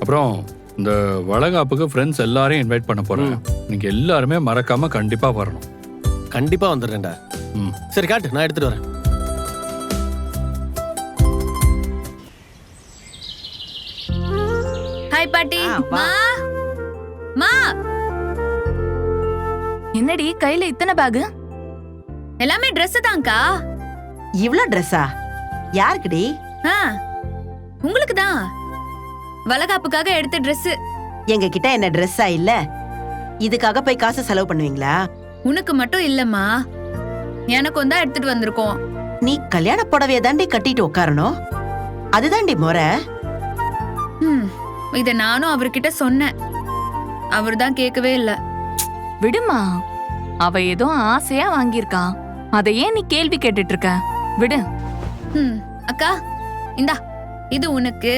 அப்புறம் இந்த வளகாப்புக்கு ஃப்ரெண்ட்ஸ் எல்லாரையும் இன்வைட் பண்ண போறேன். நீங்க எல்லாருமே மறக்காம கண்டிப்பா வரணும். கண்டிப்பா வந்துடுறேன்டா. சரி காட்டு, நான் எடுத்துட்டு வரேன். ஹாய் பாட்டி. மா மா என்னடி கையில இத்தனை பேக்? எல்லாமே Dress தான்க்கா. இவ்ளோ ட்ரெஸ்ஸா? யாருக்குடி? உங்களுக்கு தான். வளகாப்புக்காக எடுத்த Dress. எங்க கிட்ட என்ன ட்ரெஸ்ஸா இல்ல? இதுக்காக போய் காசு செலவு பண்ணுவீங்களா? உனக்கு மட்டும் இல்லம்மா, எனக்கும் தான் எடுத்துட்டு வந்திருக்கோம். நீ கல்யாண புடவைய தாண்டி கட்டிட்டு உட்காரணும். அதுதாண்டி முறை. இத நானும் அவர்கிட்ட சொன்னேன். அவர் தான் கேட்கவே இல்ல. விடுமா, அவ ஏதோ ஆசையா வாங்கியிருக்கா. அதை ஏன் நீ கேள்வி கேட்டுட்டு இருக்க? விடு. அக்கா இந்தா, இது உனக்கு.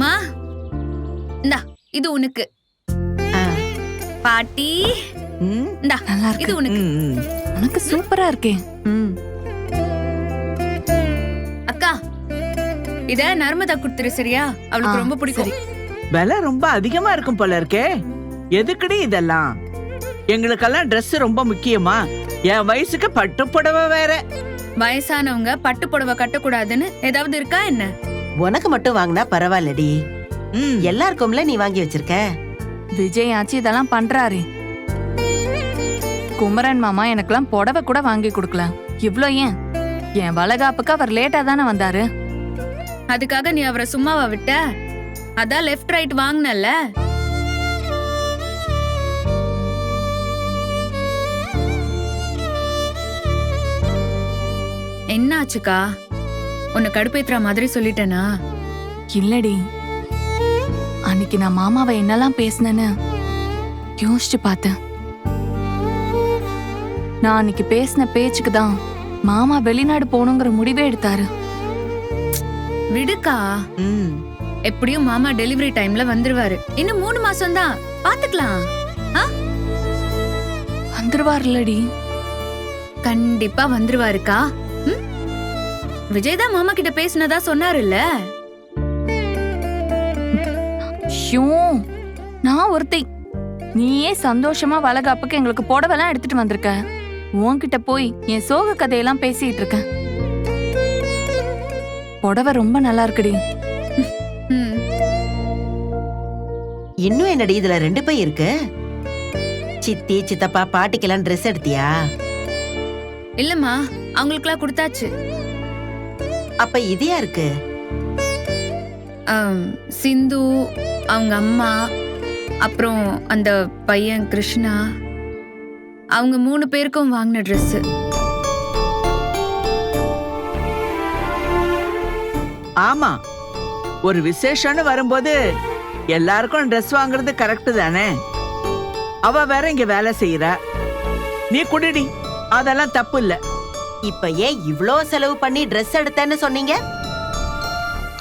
மா இந்தா, இது உனக்கு. பாட்டி இந்தா, நல்லா இது இருக்கு. உனக்கு. உனக்கு சூப்பரா இருக்கே. அக்கா இத நர்மதா குடுத்துரு, சரியா? அவளுக்கு ரொம்ப பிடிக்கும். விலை ரொம்ப அதிகமா இருக்கும் போல இருக்கே. எதுக்குடி இதெல்லாம்? எங்களுக்கெல்லாம் Dress ரொம்ப முக்கியமா? என் வயசுக்கு பட்டு புடவை வேற. வயசானவங்க பட்டு புடவை கட்டக்கூடாதுன்னு ஏதாவது இருக்கா என்ன? உனக்கு மட்டும் வாங்கினா பரவாயில்லடி. எல்லாருக்கும்ல நீ வாங்கி வச்சிருக்க. விஜய் ஆச்சு இதெல்லாம் பண்றாரு. குமரன் மாமா எனக்கெல்லாம் புடவை கூட வாங்கி கொடுக்கல. இவ்ளோ ஏன்? என் வளகாப்புக்கு அவர் லேட்டா தானே வந்தாரு. அதுக்காக நீ அவரை சும்மாவா விட்ட? அதான் லெஃப்ட் ரைட் வாங்கினல்ல. என்ன ஆச்சுக்கா? உன்னை கடுப்பேத்துற மாதிரி சொல்லிட்டேனா? இல்லடி, அன்னைக்கு நான் மாமாவை என்னெல்லாம் பேசினேன்னு யோசிச்சு பார்த்தேன். நான் அன்னைக்கு பேசின பேச்சுக்கு தான் மாமா வெளிநாடு போகணுங்கிற முடிவே எடுத்தாரு. விடுக்கா, எப்படியும் மாமா டெலிவரி டைம்ல வந்துருவாரு. இன்னும் 3 மாசம் தான், பாத்துக்கலாம். வந்துருவாருலடி. கண்டிப்பா வந்துருவாருக்கா. விஜய் தான் மாமா கிட்ட பேசினதா சொன்னாருல்ல. நான் ஒருத்தி. நீயே சந்தோஷமா வளகாப்புக்கு எங்களுக்கு புடவெல்லாம் எடுத்துட்டு வந்திருக்க. உன்கிட்ட போய் என் சோக கதையெல்லாம் பேசிட்டு இருக்க. புடவை ரொம்ப நல்லா இருக்குடி. இன்னும் என்னடி இதுல 2 பை இருக்கு? சித்தி சித்தப்பா பாட்டிக்கெல்லாம் Dress எடுத்தியா? இல்லம்மா, அவங்களுக்குலாம் கொடுத்தாச்சு. அப்ப இது யாருக்கு? சிந்து, அவங்க அம்மா, அப்புறம் அந்த பையன் கிருஷ்ணா, அவங்க 3 பேருக்கும் வாங்கின Dress. ஆமா, ஒரு விசேஷம்னு வரும்போது எல்லாருக்கும் Dress வாங்குறது கரெக்ட் தானே? அவ வேற இங்க வேலை செய்யறா. நீ குடிடி, அதெல்லாம் தப்பு இல்ல. இப்ப ஏன் இவ்ளோ செலவு பண்ணி Dress எடுத்தேன்னு சொன்னீங்க?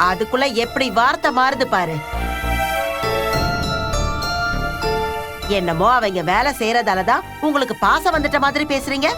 அதுக்குள்ள எப்படி வார்த்தை மாறுது பாரு. என்னமோ அவங்க வேலை செய்யறதாலதான் உங்களுக்கு பாசம் வந்துட்ட மாதிரி பேசுறீங்க.